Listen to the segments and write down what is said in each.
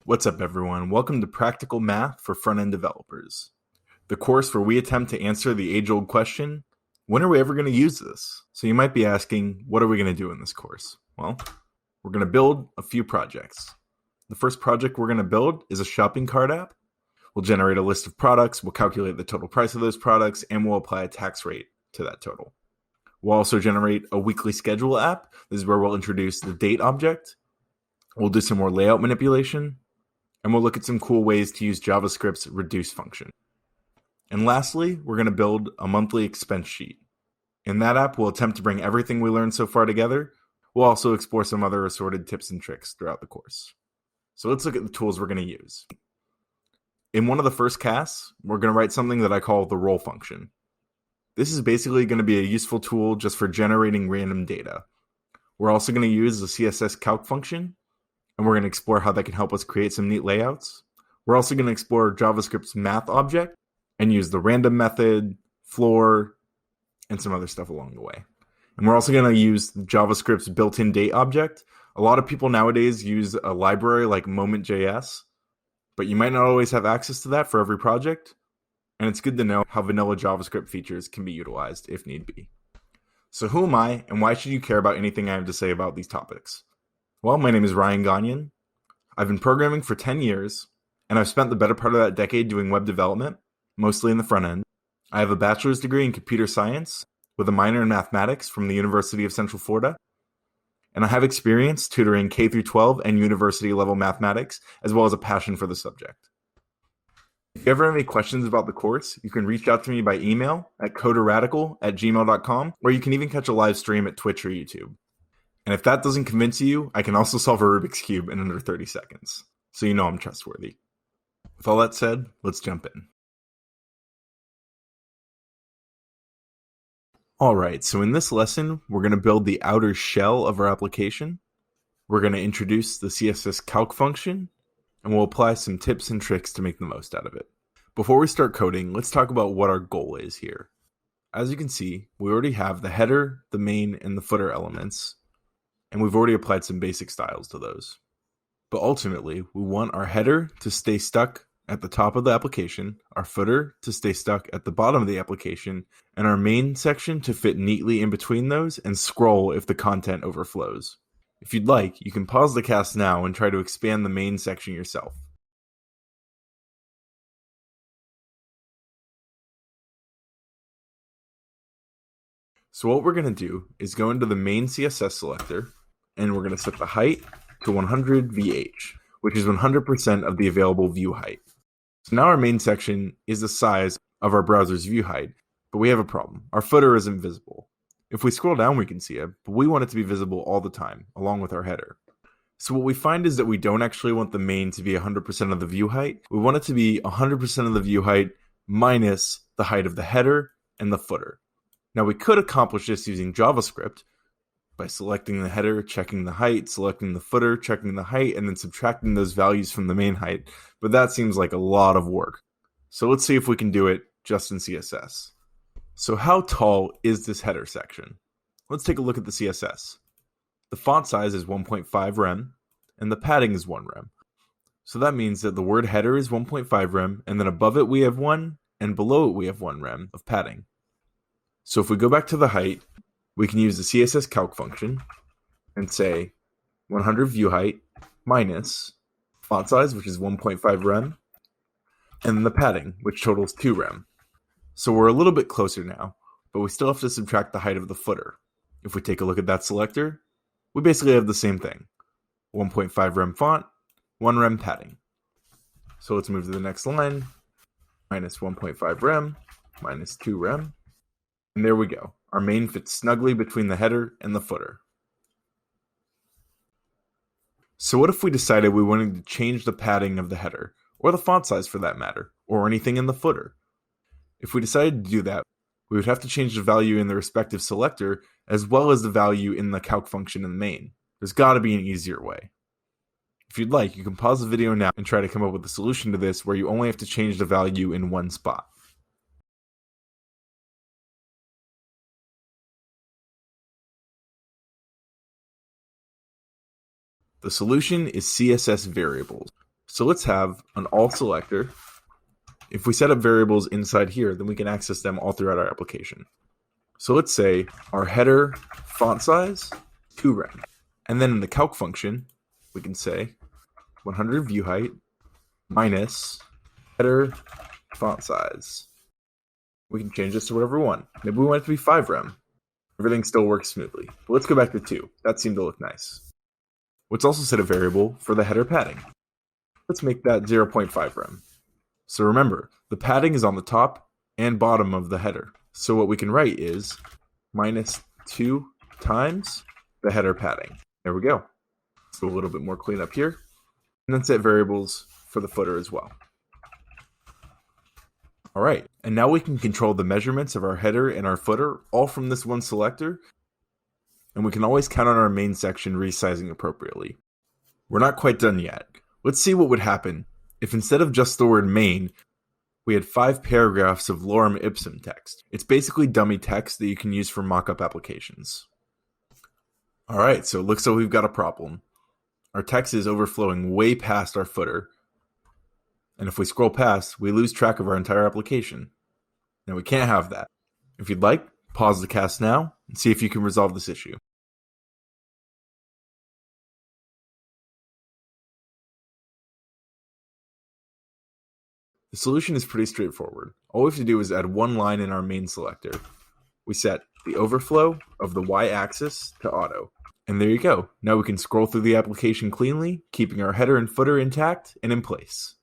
What's up, everyone? Welcome to Practical Math for Front-End Developers, the course where we attempt to answer the age-old question, when are we ever going to use this? So you might be asking, what are we going to do in this course? Well, we're going to build a few projects. The first project we're going to build is a shopping cart app. We'll generate a list of products, we'll calculate the total price of those products, and we'll apply a tax rate to that total. We'll also generate a weekly schedule app. This is where we'll introduce the date object. We'll do some more layout manipulation. And we'll look at some cool ways to use JavaScript's reduce function. And lastly, we're going to build a monthly expense sheet. In that app, we'll attempt to bring everything we learned so far together. We'll also explore some other assorted tips and tricks throughout the course. So let's look at the tools we're going to use. In one of the first casts, we're going to write something that I call the roll function. This is basically going to be a useful tool just for generating random data. We're also going to use the CSS calc function, and we're going to explore how that can help us create some neat layouts. We're also going to explore JavaScript's math object and use the random method, floor, and some other stuff along the way. And we're also going to use JavaScript's built-in date object. A lot of people nowadays use a library like Moment.js, but you might not always have access to that for every project. And it's good to know how vanilla JavaScript features can be utilized if need be. So who am I, and why should you care about anything I have to say about these topics? Well, my name is Ryan Gonyon. I've been programming for 10 years, and I've spent the better part of that decade doing web development, mostly in the front end. I have a bachelor's degree in computer science with a minor in mathematics from the University of Central Florida, and I have experience tutoring K-12 and university level mathematics, as well as a passion for the subject. If you ever have any questions about the course, you can reach out to me by email at coderadical@gmail.com, or you can even catch a live stream at Twitch or YouTube. And if that doesn't convince you, I can also solve a Rubik's Cube in under 30 seconds. So you know I'm trustworthy. With all that said, let's jump in. Alright, so in this lesson, we're going to build the outer shell of our application. We're going to introduce the CSS calc function, and we'll apply some tips and tricks to make the most out of it. Before we start coding, let's talk about what our goal is here. As you can see, we already have the header, the main, and the footer elements, and we've already applied some basic styles to those. But ultimately, we want our header to stay stuck at the top of the application, our footer to stay stuck at the bottom of the application, and our main section to fit neatly in between those and scroll if the content overflows. If you'd like, you can pause the cast now and try to expand the main section yourself. So what we're going to do is go into the main CSS selector, and we're going to set the height to 100 VH, which is 100% of the available view height. So now our main section is the size of our browser's view height, but we have a problem. Our footer isn't visible. If we scroll down, we can see it, but we want it to be visible all the time, along with our header. So what we find is that we don't actually want the main to be 100% of the view height. We want it to be 100% of the view height minus the height of the header and the footer. Now we could accomplish this using JavaScript by selecting the header, checking the height, selecting the footer, checking the height, and then subtracting those values from the main height, but that seems like a lot of work. So let's see if we can do it just in CSS. So how tall is this header section? Let's take a look at the CSS. The font size is 1.5 rem, and the padding is 1 rem. So that means that the word header is 1.5 rem, and then above it we have 1, and below it we have 1 rem of padding. So if we go back to the height, we can use the CSS calc function and say 100 view height minus font size, which is 1.5 rem, and then the padding, which totals 2 rem. So we're a little bit closer now, but we still have to subtract the height of the footer. If we take a look at that selector, we basically have the same thing. 1.5 rem font, 1 rem padding. So let's move to the next line. Minus 1.5 rem, minus 2 rem. And there we go. Our main fits snugly between the header and the footer. So what if we decided we wanted to change the padding of the header, or the font size for that matter, or anything in the footer? If we decided to do that, we would have to change the value in the respective selector as well as the value in the calc function in the main. There's got to be an easier way. If you'd like, you can pause the video now and try to come up with a solution to this where you only have to change the value in one spot. The solution is CSS variables. So let's have an all selector. If we set up variables inside here, then we can access them all throughout our application. So let's say our header font size, 2 rem. And then in the calc function, we can say 100 view height minus header font size. We can change this to whatever we want. Maybe we want it to be 5 rem. Everything still works smoothly. But let's go back to 2. That seemed to look nice. Let's also set a variable for the header padding. Let's make that 0.5 rem. So remember, the padding is on the top and bottom of the header. So what we can write is minus 2 times the header padding. There we go. Let's do a little bit more cleanup here. And then set variables for the footer as well. All right, and now we can control the measurements of our header and our footer all from this one selector. And we can always count on our main section resizing appropriately. We're not quite done yet. Let's see what would happen if instead of just the word main, we had 5 paragraphs of lorem ipsum text. It's basically dummy text that you can use for mock-up applications. All right, so it looks like we've got a problem. Our text is overflowing way past our footer. And if we scroll past, we lose track of our entire application. Now we can't have that. If you'd like, pause the cast now and see if you can resolve this issue. The solution is pretty straightforward. All we have to do is add one line in our main selector. We set the overflow of the y-axis to auto. And there you go. Now we can scroll through the application cleanly, keeping our header and footer intact and in place.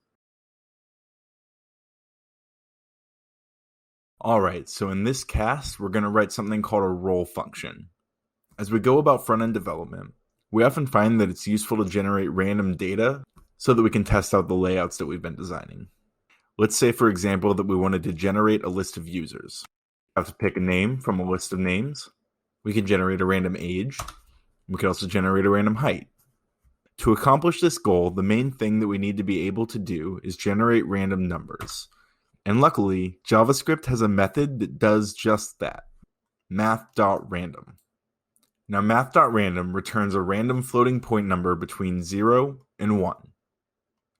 Alright, so in this cast, we're going to write something called a roll function. As we go about front-end development, we often find that it's useful to generate random data so that we can test out the layouts that we've been designing. Let's say, for example, that we wanted to generate a list of users. We have to pick a name from a list of names. We can generate a random age. We can also generate a random height. To accomplish this goal, the main thing that we need to be able to do is generate random numbers. And luckily, JavaScript has a method that does just that, math.random. Now, math.random returns a random floating point number between 0 and 1.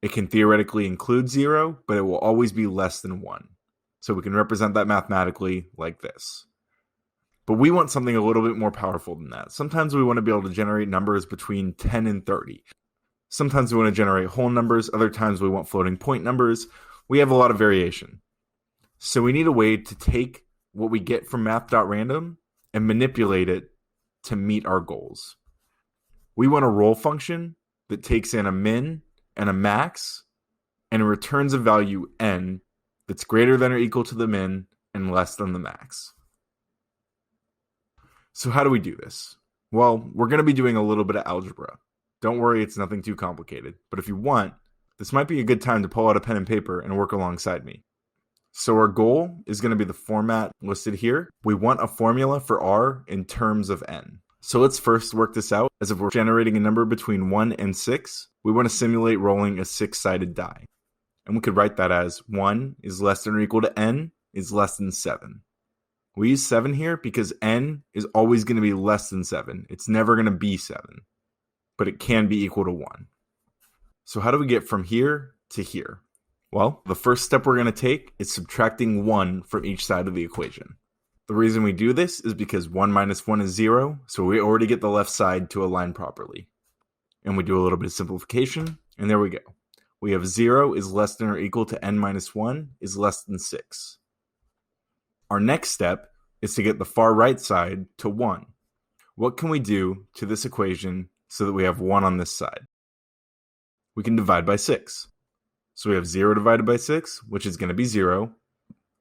It can theoretically include 0, but it will always be less than 1. So we can represent that mathematically like this. But we want something a little bit more powerful than that. Sometimes we want to be able to generate numbers between 10 and 30. Sometimes we want to generate whole numbers. Other times we want floating point numbers. We have a lot of variation. So we need a way to take what we get from math.random and manipulate it to meet our goals. We want a roll function that takes in a min and a max and returns a value n that's greater than or equal to the min and less than the max. So how do we do this? Well, we're going to be doing a little bit of algebra. Don't worry, it's nothing too complicated. But if you want, this might be a good time to pull out a pen and paper and work alongside me. So our goal is going to be the format listed here. We want a formula for r in terms of n. So let's first work this out. As if we're generating a number between 1 and 6, we want to simulate rolling a 6-sided die. And we could write that as 1 is less than or equal to n is less than 7. We use 7 here because n is always going to be less than 7. It's never going to be 7, but it can be equal to 1. So how do we get from here to here? Well, the first step we're going to take is subtracting 1 from each side of the equation. The reason we do this is because 1 minus 1 is 0, so we already get the left side to align properly. And we do a little bit of simplification, and there we go. We have 0 is less than or equal to n minus 1 is less than 6. Our next step is to get the far right side to 1. What can we do to this equation so that we have 1 on this side? We can divide by 6. So we have 0 divided by 6, which is going to be 0.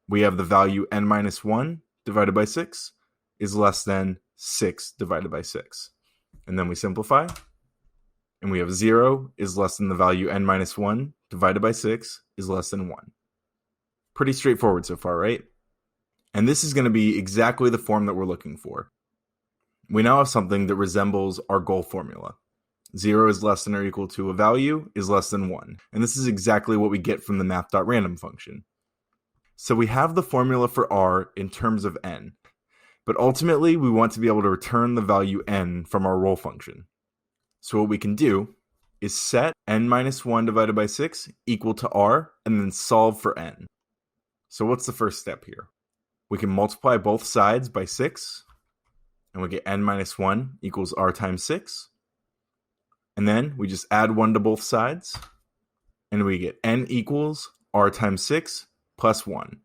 We have the value n minus 1 divided by 6 is less than 6 divided by 6. And then we simplify. And we have 0 is less than the value n minus 1 divided by 6 is less than 1. Pretty straightforward so far, right? And this is going to be exactly the form that we're looking for. We now have something that resembles our goal formula. 0 is less than or equal to a value is less than 1. And this is exactly what we get from the math.random function. So we have the formula for r in terms of n. But ultimately, we want to be able to return the value n from our roll function. So what we can do is set n minus 1 divided by 6 equal to r, and then solve for n. So what's the first step here? We can multiply both sides by 6, and we get n minus 1 equals r times 6. And then we just add 1 to both sides, and we get n equals r times 6 plus 1.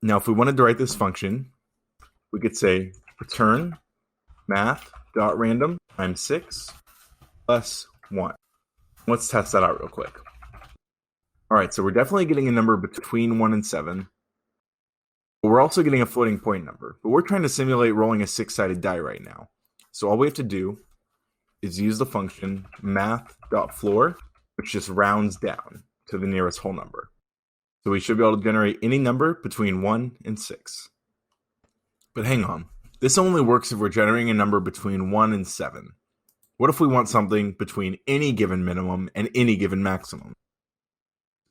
Now, if we wanted to write this function, we could say return math.random times 6 plus 1. Let's test that out real quick. All right, so we're definitely getting a number between 1 and 7. But we're also getting a floating point number. But we're trying to simulate rolling a 6-sided die right now. So all we have to do is use the function math.floor, which just rounds down to the nearest whole number. So we should be able to generate any number between 1 and 6. But hang on. This only works if we're generating a number between 1 and 7. What if we want something between any given minimum and any given maximum?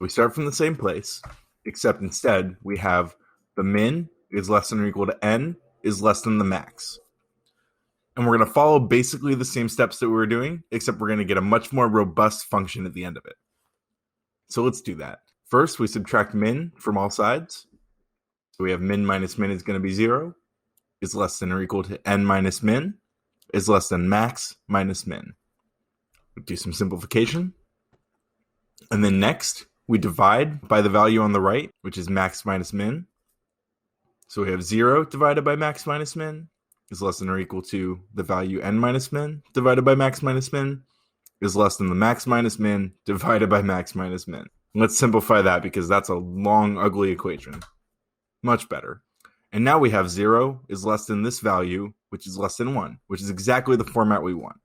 We start from the same place, except instead we have the min is less than or equal to n is less than the max. And we're going to follow basically the same steps that we were doing, except we're going to get a much more robust function at the end of it. So let's do that. First, we subtract min from all sides. So we have min minus min is going to be 0, is less than or equal to n minus min, is less than max minus min. We do some simplification. And then next, we divide by the value on the right, which is max minus min. So we have 0 divided by max minus min is less than or equal to the value n minus min divided by max minus min is less than the max minus min divided by max minus min. Let's simplify that because that's a long, ugly equation. Much better. And now we have 0 is less than this value, which is less than 1, which is exactly the format we want.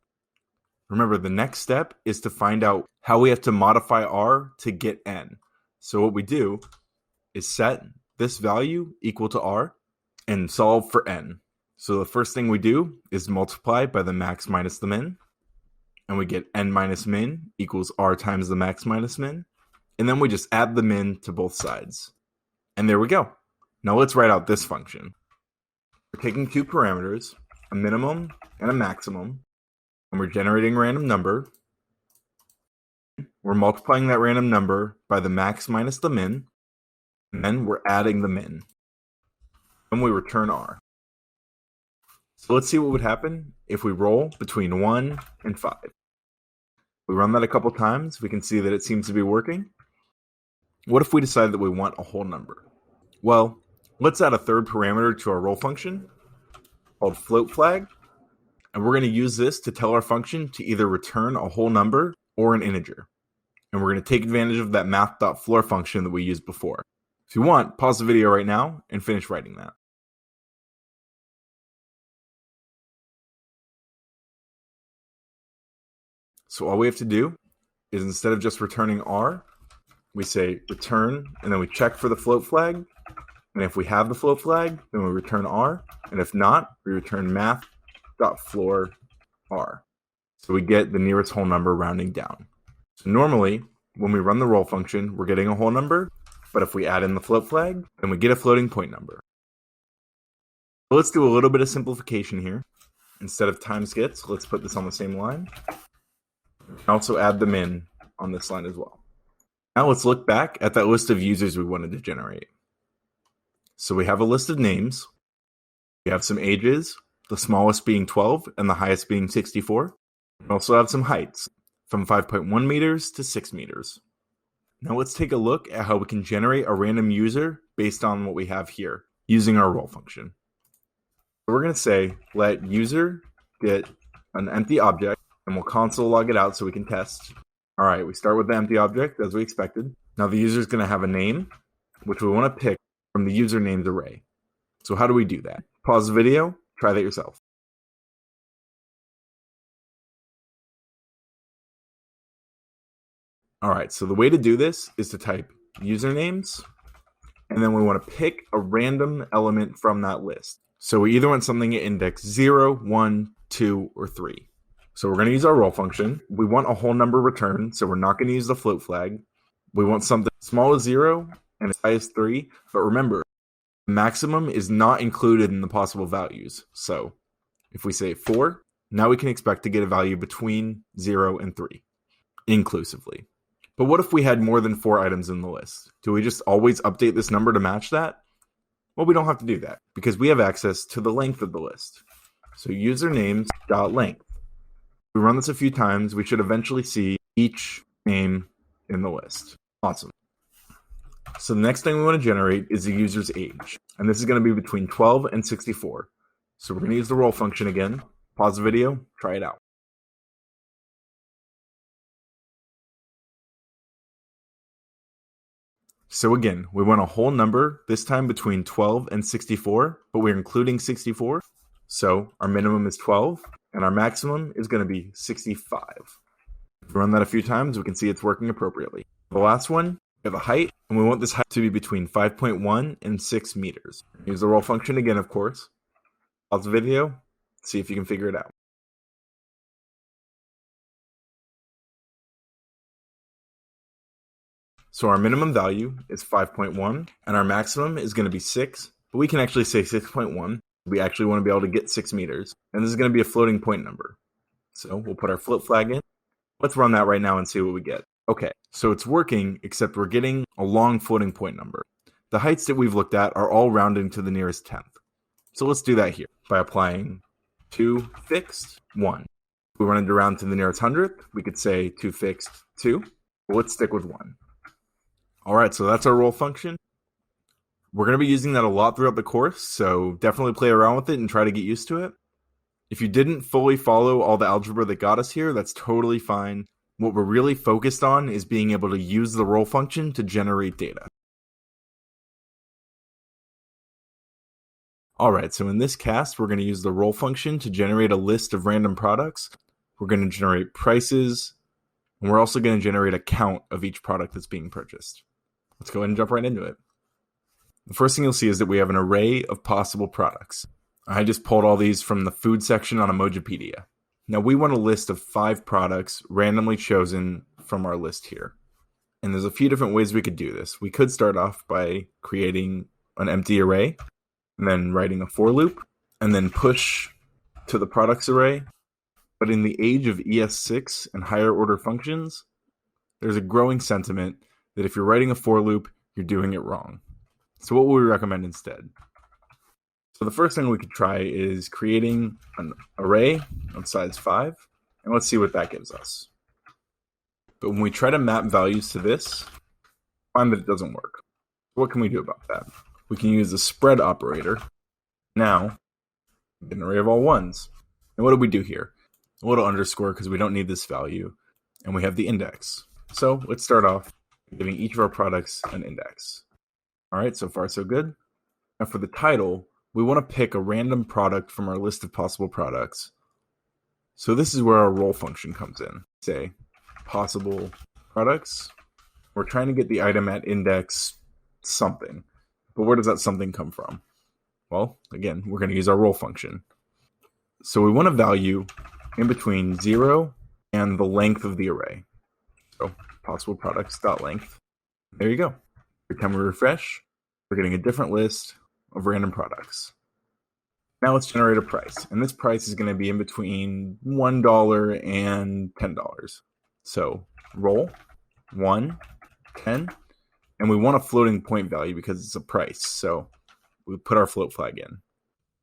Remember, the next step is to find out how we have to modify r to get n. So what we do is set this value equal to r and solve for n. So the first thing we do is multiply by the max minus the min, and we get n minus min equals r times the max minus min. And then we just add the min to both sides. And there we go. Now let's write out this function. We're taking two parameters, a minimum and a maximum, and we're generating a random number. We're multiplying that random number by the max minus the min, and then we're adding the min. And we return r. So let's see what would happen if we roll between 1 and 5. We run that a couple times. We can see that it seems to be working. What if we decide that we want a whole number? Well, let's add a third parameter to our roll function called float flag. And we're going to use this to tell our function to either return a whole number or an integer. And we're going to take advantage of that math.floor function that we used before. If you want, pause the video right now and finish writing that. So all we have to do is instead of just returning r, we say return, and then we check for the float flag. And if we have the float flag, then we return r. And if not, we return math.floor r. So we get the nearest whole number rounding down. So normally, when we run the roll function, we're getting a whole number. But if we add in the float flag, then we get a floating point number. So let's do a little bit of simplification here. Instead of times gets, let's put this on the same line. And also add the min on this line as well. Now let's look back at that list of users we wanted to generate. So we have a list of names. We have some ages, the smallest being 12 and the highest being 64. We also have some heights, from 5.1 meters to 6 meters. Now let's take a look at how we can generate a random user based on what we have here, using our roll function. So we're going to say let user get an empty object, and we'll console log it out so we can test. All right, we start with the empty object as we expected. Now the user is going to have a name, which we want to pick from the usernames array. So how do we do that? Pause the video, try that yourself. All right, so the way to do this is to type usernames, and then we want to pick a random element from that list. So we either want something at index 0, 1, 2, or 3. So we're going to use our roll function. We want a whole number returned, so we're not going to use the float flag. We want something small as 0 and as high as 3. But remember, maximum is not included in the possible values. So if we say 4, Now we can expect to get a value between 0 and 3, inclusively. But what if we had more than 4 items in the list? Do we just always update this number to match that? Well, we don't have to do that because we have access to the length of the list. So usernames.length. If we run this a few times, we should eventually see each name in the list. Awesome. So the next thing we want to generate is the user's age. And this is going to be between 12 and 64. So we're going to use the roll function again. Pause the video, try it out. So again, we want a whole number, this time between 12 and 64, but we're including 64. So our minimum is 12, and our maximum is going to be 65. If we run that a few times, we can see it's working appropriately. The last one, we have a height, and we want this height to be between 5.1 and 6 meters. Use the roll function again, of course. Pause the video, see if you can figure it out. So our minimum value is 5.1, and our maximum is going to be 6, but we can actually say 6.1. We actually want to be able to get 6 meters, and this is going to be a floating point number. So we'll put our float flag in. Let's run that right now and see what we get. Okay, so it's working, except we're getting a long floating point number. The heights that we've looked at are all rounding to the nearest tenth. So let's do that here by applying 2 fixed 1. If we wanted to round to the nearest hundredth, we could say 2 fixed 2. But let's stick with 1. All right, so that's our roll function. We're going to be using that a lot throughout the course, so definitely play around with it and try to get used to it. If you didn't fully follow all the algebra that got us here, that's totally fine. What we're really focused on is being able to use the roll function to generate data. All right, so in this cast, we're going to use the roll function to generate a list of random products. We're going to generate prices, and we're also going to generate a count of each product that's being purchased. Let's go ahead and jump right into it. The first thing you'll see is that we have an array of possible products. I just pulled all these from the food section on Emojipedia. Now we want a list of 5 products randomly chosen from our list here. And there's a few different ways we could do this. We could start off by creating an empty array, and then writing a for loop, and then push to the products array. But in the age of ES6 and higher order functions, there's a growing sentiment that if you're writing a for loop, you're doing it wrong. So what would we recommend instead? So the first thing we could try is creating an array of size 5, and let's see what that gives us. But when we try to map values to this, find that it doesn't work. What can we do about that? We can use the spread operator. Now, an array of all ones. And what do we do here? A little underscore because we don't need this value, and we have the index. So let's start off by giving each of our products an index. All right, so far so good. Now for the title, we want to pick a random product from our list of possible products. So this is where our roll function comes in. Say, possible products. We're trying to get the item at index something. But where does that something come from? Well, again, we're going to use our roll function. So we want a value in between 0 and the length of the array. So possible products.length. There you go. Every time we refresh, we're getting a different list of random products. Now let's generate a price. And this price is going to be in between $1 and $10. So roll 1, 10. And we want a floating point value because it's a price. So we put our float flag in.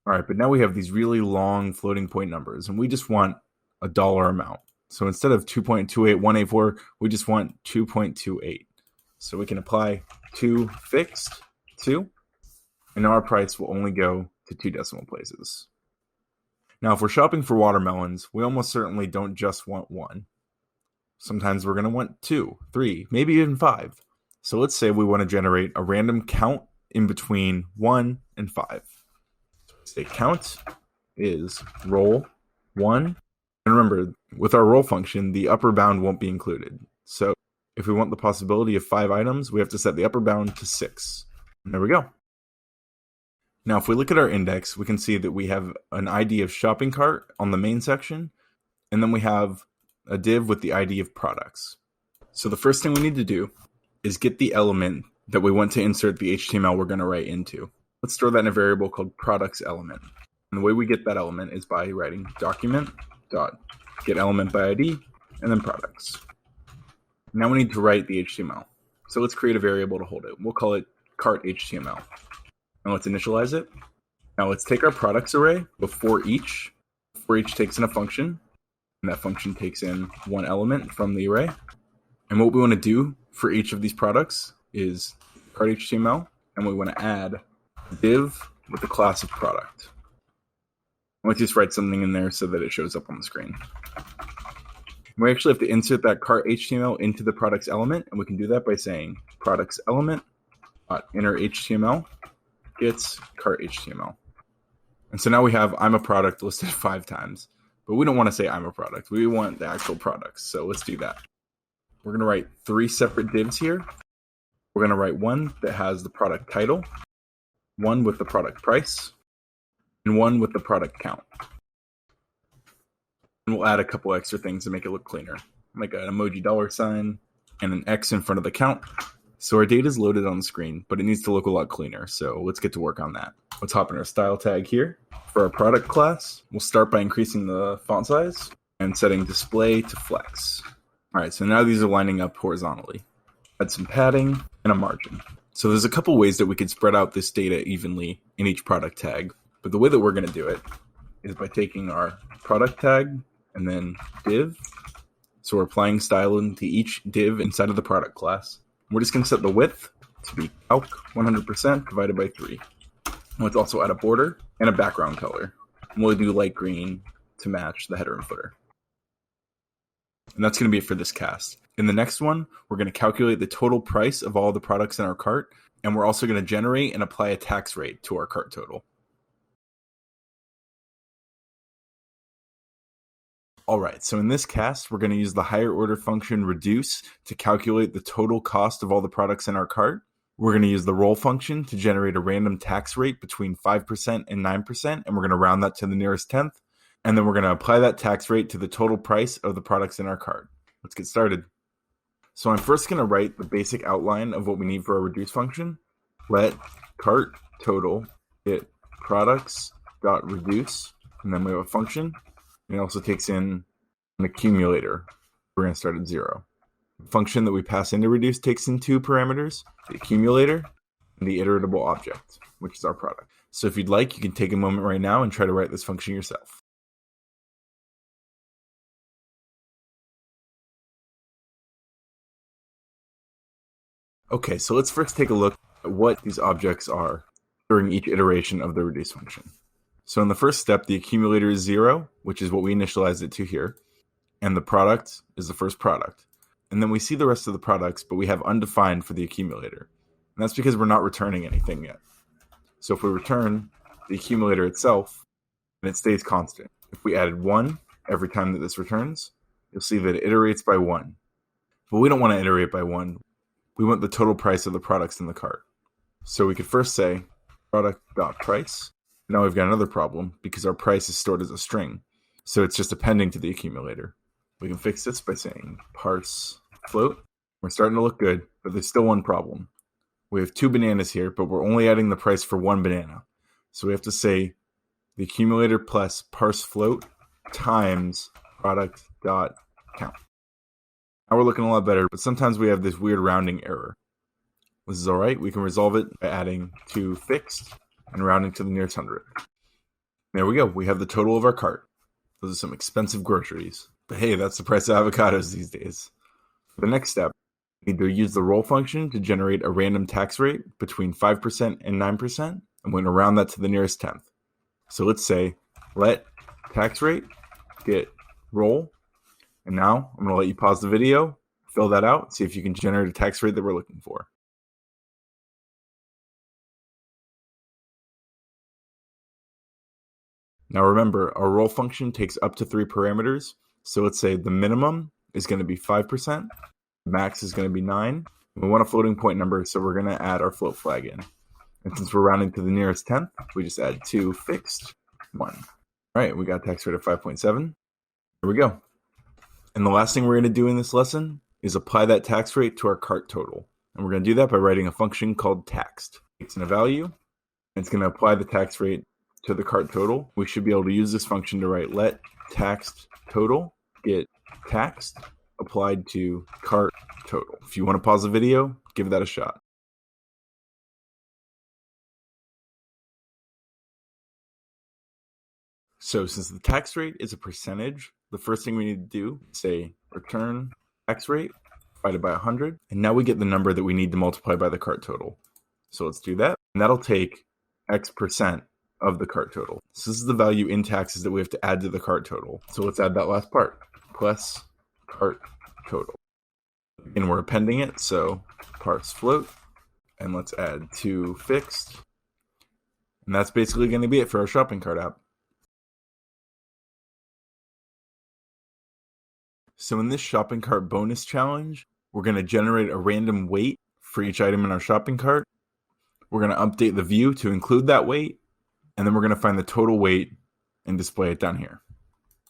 All right, but now we have these really long floating point numbers, and we just want a dollar amount. So instead of 2.28184, we just want 2.28. So we can apply 2 fixed 2, and now our price will only go to 2 decimal places. Now, if we're shopping for watermelons, we almost certainly don't just want 1. Sometimes we're going to want 2, 3, maybe even 5. So let's say we want to generate a random count in between 1 and 5. Say count is roll 1. And remember, with our roll function, the upper bound won't be included. So if we want the possibility of 5 items, we have to set the upper bound to 6. And there we go. Now, if we look at our index, we can see that we have an ID of shopping cart on the main section, and then we have a div with the ID of products. So the first thing we need to do is get the element that we want to insert the HTML we're going to write into. Let's store that in a variable called products element. And the way we get that element is by writing document dot get element by ID, and then products. Now we need to write the HTML. So let's create a variable to hold it. We'll call it cart HTML. Now let's initialize it. Now let's take our products array before each. For each takes in a function, and that function takes in one element from the array. And what we want to do for each of these products is cart HTML, and we want to add a div with the class of product. Let's just write something in there so that it shows up on the screen. We actually have to insert that cart HTML into the products element, and we can do that by saying products element inner HTML gets cart HTML. And so now we have I'm a product listed 5 times, but we don't want to say I'm a product. We want the actual products. So let's do that. We're going to write 3 separate divs here. We're going to write one that has the product title, one with the product price, and one with the product count. And we'll add a couple extra things to make it look cleaner, like an emoji $sign and an X in front of the count. So our data is loaded on the screen, but it needs to look a lot cleaner. So let's get to work on that. Let's hop in our style tag here. For our product class, we'll start by increasing the font size and setting display to flex. All right, so now these are lining up horizontally. Add some padding and a margin. So there's a couple ways that we could spread out this data evenly in each product tag. But the way that we're going to do it is by taking our product tag and then div. So we're applying style into each div inside of the product class. We're just going to set the width to be calc 100% divided by 3. And let's also add a border and a background color. And we'll do light green to match the header and footer. And that's going to be it for this cast. In the next one, we're going to calculate the total price of all the products in our cart. And we're also going to generate and apply a tax rate to our cart total. All right, so in this cast, we're going to use the higher order function reduce to calculate the total cost of all the products in our cart. We're going to use the roll function to generate a random tax rate between 5% and 9%, and we're going to round that to the nearest tenth. And then we're going to apply that tax rate to the total price of the products in our cart. Let's get started. So I'm first going to write the basic outline of what we need for our reduce function. Let cart total get products.reduce, and then we have a function. And it also takes in an accumulator. We're going to start at 0. The function that we pass into reduce takes in 2 parameters, the accumulator and the iteratable object, which is our product. So if you'd like, you can take a moment right now and try to write this function yourself. Okay, so let's first take a look at what these objects are during each iteration of the reduce function. So in the first step, the accumulator is 0, which is what we initialized it to here. And the product is the first product. And then we see the rest of the products, but we have undefined for the accumulator. And that's because we're not returning anything yet. So if we return the accumulator itself, then it stays constant. If we added 1 every time that this returns, you'll see that it iterates by 1. But we don't want to iterate by 1. We want the total price of the products in the cart. So we could first say product.price. Now we've got another problem because our price is stored as a string. So it's just appending to the accumulator. We can fix this by saying parse float. We're starting to look good, but there's still one problem. We have 2 bananas here, but we're only adding the price for 1 banana. So we have to say the accumulator plus parse float times product.count. Now we're looking a lot better, but sometimes we have this weird rounding error. This is all right. We can resolve it by adding 2 fixed and rounding to the nearest 100. There we go. We have the total of our cart. Those are some expensive groceries. But hey, that's the price of avocados these days. For the next step, we need to use the roll function to generate a random tax rate between 5% and 9%. And we're going to round that to the nearest tenth. So let's say let tax rate get roll. And now I'm going to let you pause the video, fill that out, see if you can generate a tax rate that we're looking for. Now remember, our roll function takes up to 3 parameters. So let's say the minimum is going to be 5%, max is going to be 9. We want a floating point number, so we're going to add our float flag in. And since we're rounding to the nearest tenth, we just add 2 fixed, 1. All right, we got a tax rate of 5.7. Here we go. And the last thing we're going to do in this lesson is apply that tax rate to our cart total. And we're going to do that by writing a function called taxed. It's in a value, and it's going to apply the tax rate to the cart total. We should be able to use this function to write let taxed total get taxed applied to cart total. If you want to pause the video, give that a shot. So since the tax rate is a percentage, the first thing we need to do is say return tax rate divided by 100. And now we get the number that we need to multiply by the cart total. So let's do that. And that'll take X% of the cart total. So this is the value in taxes that we have to add to the cart total. So let's add that last part, plus cart total. And we're appending it, so parse float. And let's add to fixed. And that's basically going to be it for our shopping cart app. So in this shopping cart bonus challenge, we're going to generate a random weight for each item in our shopping cart. We're going to update the view to include that weight, and then we're going to find the total weight and display it down here.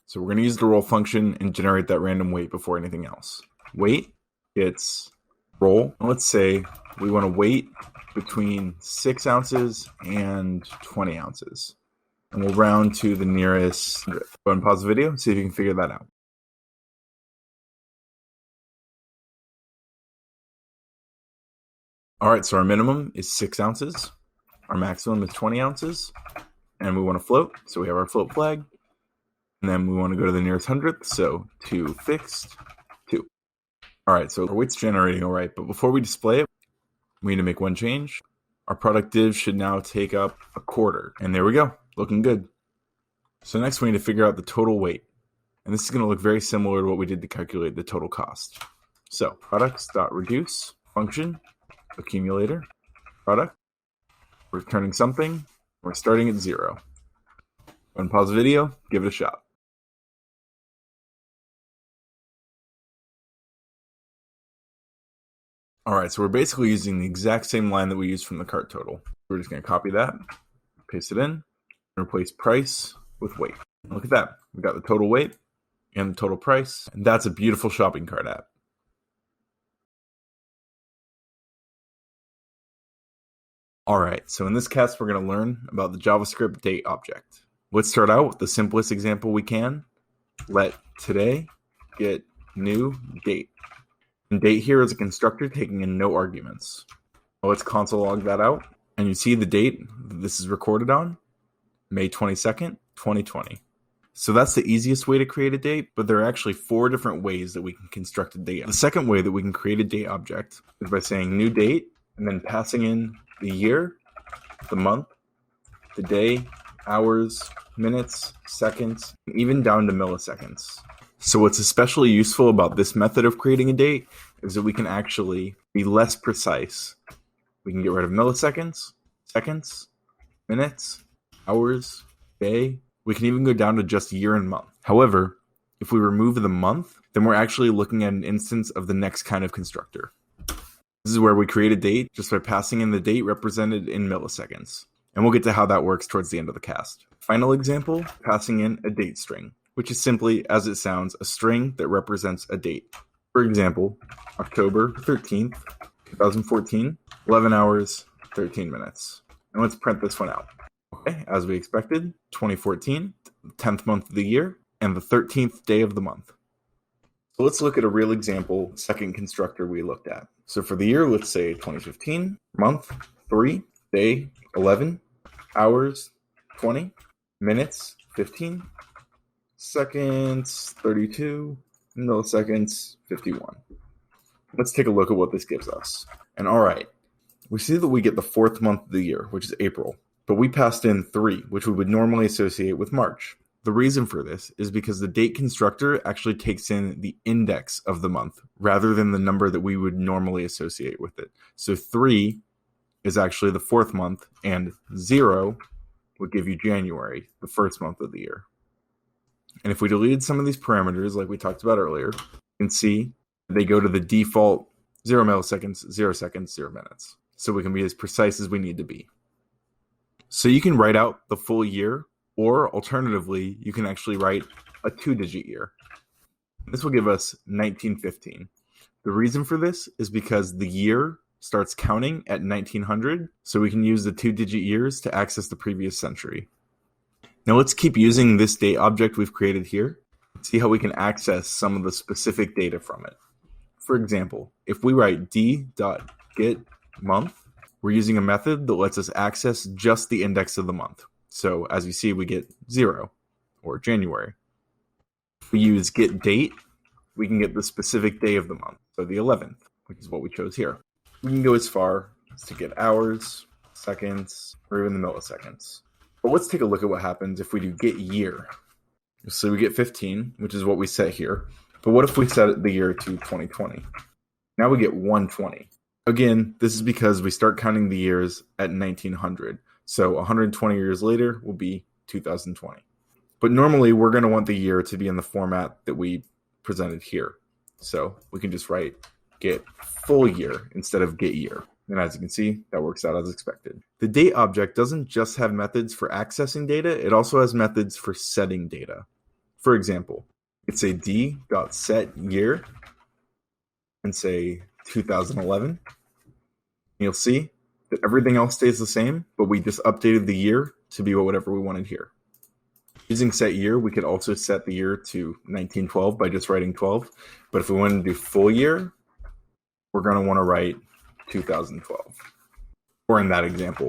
So we're going to use the roll function and generate that random weight before anything else. Weight gets roll. Let's say we want a weight between 6 ounces and 20 ounces. And we'll round to the nearest 100th. Go ahead and pause the video, see if you can figure that out. All right, so our minimum is 6 ounces. Our maximum is 20 ounces. And we want to float, so we have our float flag. And then we want to go to the nearest 100th, so to fixed, 2. All right, so our weight's generating all right, but before we display it, we need to make one change. Our product div should now take up a quarter. And there we go, looking good. So next we need to figure out the total weight. And this is going to look very similar to what we did to calculate the total cost. So products.reduce function, accumulator, product, we're returning something, we're starting at 0. Go and pause the video, give it a shot. All right, so we're basically using the exact same line that we used from the cart total. We're just going to copy that, paste it in, and replace price with weight. Look at that. We've got the total weight and the total price, and that's a beautiful shopping cart app. All right, so in this cast, we're going to learn about the JavaScript date object. Let's start out with the simplest example we can. Let today get new date. And date here is a constructor taking in no arguments. Let's console log that out. And you see the date that this is recorded on, May 22nd, 2020. So that's the easiest way to create a date, but there are actually 4 different ways that we can construct a date. The second way that we can create a date object is by saying new date and then passing in the year, the month, the day, hours, minutes, seconds, and even down to milliseconds. So what's especially useful about this method of creating a date is that we can actually be less precise. We can get rid of milliseconds, seconds, minutes, hours, day. We can even go down to just year and month. However, if we remove the month, then we're actually looking at an instance of the next kind of constructor. This is where we create a date just by passing in the date represented in milliseconds. And we'll get to how that works towards the end of the cast. Final example, passing in a date string, which is simply, as it sounds, a string that represents a date. For example, October 13th, 2014, 11 hours, 13 minutes. And let's print this one out. Okay, as we expected, 2014, 10th month of the year, and the 13th day of the month. So let's look at a real example, second constructor we looked at. So for the year, let's say 2015, month 3, day 11, hours 20, minutes 15, seconds 32, milliseconds 51. Let's take a look at what this gives us. And all right, we see that we get the 4th month of the year, which is April, but we passed in 3, which we would normally associate with March. The reason for this is because the date constructor actually takes in the index of the month rather than the number that we would normally associate with it. So 3 is actually the 4th month, and 0 would give you January, the 1st month of the year. And if we deleted some of these parameters like we talked about earlier, you can see they go to the default 0 milliseconds, 0 seconds, 0 minutes. So we can be as precise as we need to be. So you can write out the full year, or alternatively, you can actually write a 2-digit year. This will give us 1915. The reason for this is because the year starts counting at 1900, so we can use the 2-digit years to access the previous century. Now let's keep using this date object we've created here and see how we can access some of the specific data from it. For example, if we write d.getMonth, we're using a method that lets us access just the index of the month. So as you see, we get 0, or January. If we use getDate, we can get the specific day of the month, so the 11th, which is what we chose here. We can go as far as to get hours, seconds, or even the milliseconds. But let's take a look at what happens if we do getYear. So we get 15, which is what we set here. But what if we set the year to 2020? Now we get 120. Again, this is because we start counting the years at 1900. So 120 years later will be 2020. But normally we're going to want the year to be in the format that we presented here. So we can just write get full year instead of get year. And as you can see, that works out as expected. The date object doesn't just have methods for accessing data, it also has methods for setting data. For example, it's a d.setYear and say 2011. You'll see that everything else stays the same, but we just updated the year to be whatever we wanted here. Using setYear, we could also set the year to 1912 by just writing 12. But if we want to do full year, we're going to want to write 2012. Or in that example,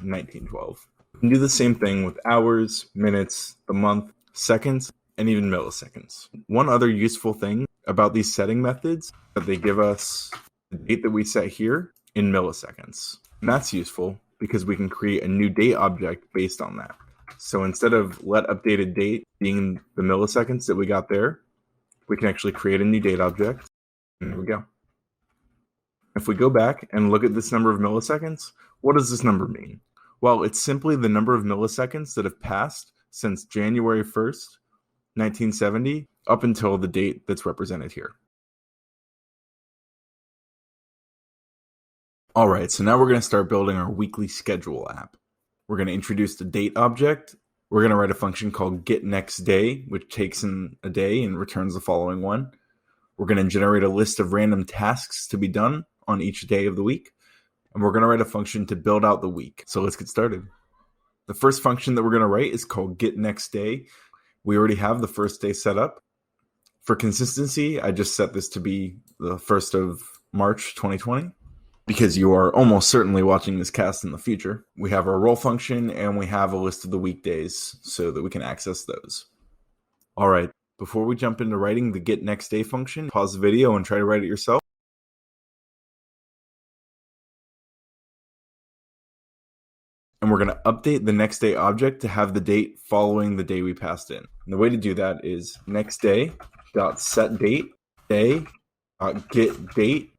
1912. We can do the same thing with hours, minutes, the month, seconds, and even milliseconds. One other useful thing about these setting methods that they give us the date that we set here in milliseconds. And that's useful because we can create a new date object based on that. So instead of let updated date being the milliseconds that we got there, we can actually create a new date object. And there we go. If we go back and look at this number of milliseconds, what does this number mean? Well, it's simply the number of milliseconds that have passed since January 1st, 1970, up until the date that's represented here. All right, so now we're going to start building our weekly schedule app. We're going to introduce the date object. We're going to write a function called getNextDay, which takes in a day and returns the following one. We're going to generate a list of random tasks to be done on each day of the week. And we're going to write a function to build out the week. So let's get started. The first function that we're going to write is called getNextDay. We already have the first day set up. For consistency, I just set this to be the 1st of March, 2020. Because you are almost certainly watching this cast in the future. We have our roll function and we have a list of the weekdays so that we can access those. All right, before we jump into writing the getNextDay function, pause the video and try to write it yourself. And we're going to update the next day object to have the date following the day we passed in. And the way to do that is nextday.setDate, day.getDate.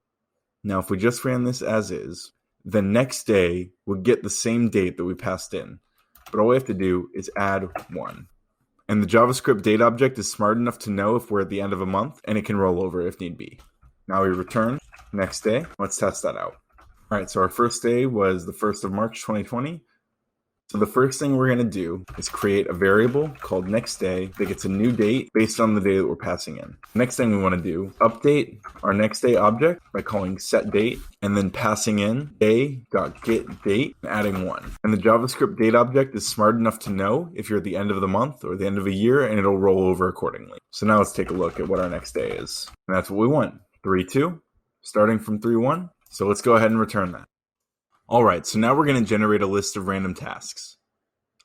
Now, if we just ran this as is, the next day would get the same date that we passed in. But all we have to do is add 1. And the JavaScript date object is smart enough to know if we're at the end of a month, and it can roll over if need be. Now we return next day. Let's test that out. All right, so our first day was the 1st of March, 2020. So the first thing we're going to do is create a variable called nextDay that gets a new date based on the day that we're passing in. Next thing we want to do, update our nextDay object by calling setDate and then passing in day.getDate and adding 1. And the JavaScript date object is smart enough to know if you're at the end of the month or the end of a year, and it'll roll over accordingly. So now let's take a look at what our next day is. And that's what we want, 3-2, starting from 3-1. So let's go ahead and return that. All right, so now we're going to generate a list of random tasks.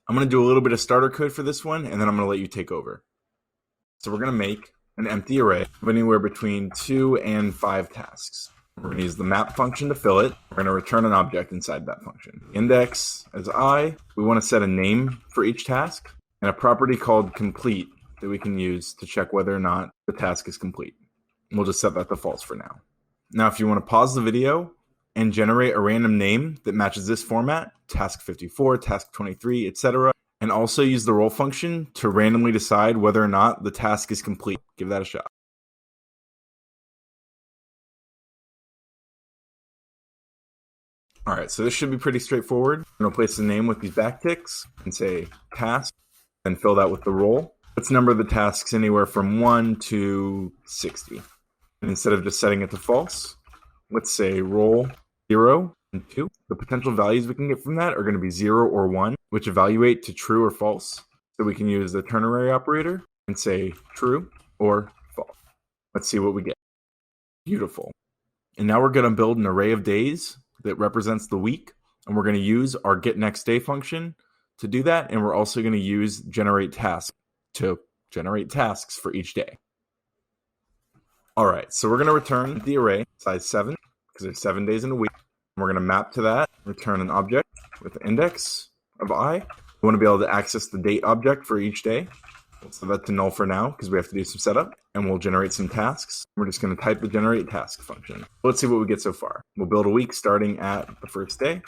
I'm going to do a little bit of starter code for this one, and then I'm going to let you take over. So we're going to make an empty array of anywhere between 2 and 5 tasks. We're going to use the map function to fill it. We're going to return an object inside that function. Index as I. We want to set a name for each task, and a property called complete that we can use to check whether or not the task is complete. And we'll just set that to false for now. Now, if you want to pause the video and generate a random name that matches this format, task 54, task 23, etc., and also use the roll function to randomly decide whether or not the task is complete. Give that a shot. All right, so this should be pretty straightforward. I'm going to place the name with these backticks and say task, and fill that with the roll. Let's number the tasks anywhere from 1 to 60. And instead of just setting it to false, let's say roll 0 and 2. The potential values we can get from that are going to be 0 or 1, which evaluate to true or false. So we can use the ternary operator and say true or false. Let's see what we get. Beautiful. And now we're going to build an array of days that represents the week. And we're going to use our getNextDay function to do that. And we're also going to use generateTask to generate tasks for each day. All right, so we're going to return the array size 7 because there's 7 days in a week. And we're going to map to that, return an object with an index of I. We want to be able to access the date object for each day. We'll set that to null for now because we have to do some setup. And we'll generate some tasks. We're just going to type the generateTask function. Let's see what we get so far. We'll build a week starting at the first day.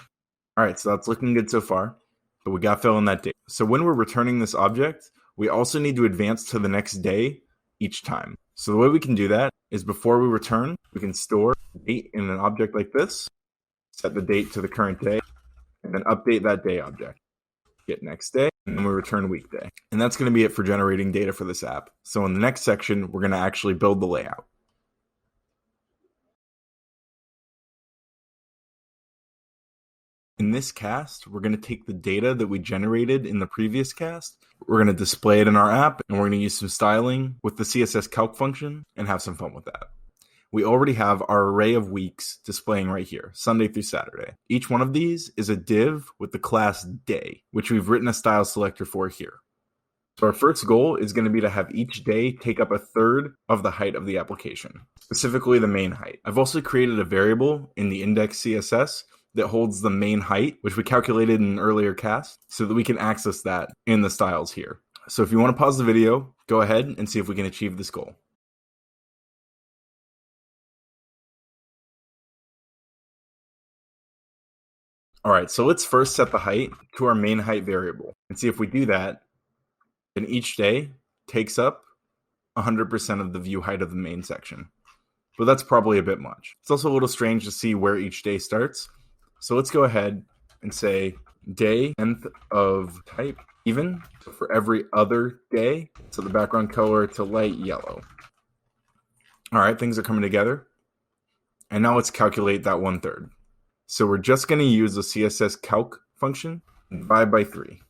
All right, so that's looking good so far, but we got to fill in that date. So when we're returning this object, we also need to advance to the next day each time. So the way we can do that is before we return, we can store date in an object like this, set the date to the current day, and then update that day object. Get next day, and then we return weekday. And that's going to be it for generating data for this app. So in the next section, we're going to actually build the layout. In this cast, we're going to take the data that we generated in the previous cast, we're going to display it in our app, and we're going to use some styling with the CSS calc function and have some fun with that. We already have our array of weeks displaying right here, Sunday through Saturday. Each one of these is a div with the class day, which we've written a style selector for here. So our first goal is going to be to have each day take up a third of the height of the application, specifically the main height. I've also created a variable in the index CSS that holds the main height, which we calculated in an earlier cast, so that we can access that in the styles here. So if you want to pause the video, go ahead and see if we can achieve this goal. All right, so let's first set the height to our main height variable and see if we do that, then each day takes up 100% of the view height of the main section. But that's probably a bit much. It's also a little strange to see where each day starts. So let's go ahead and say day nth of type even for every other day. So the background color to light yellow. All right, things are coming together. And now let's calculate that 1/3. So we're just going to use the CSS calc function and divide by 3.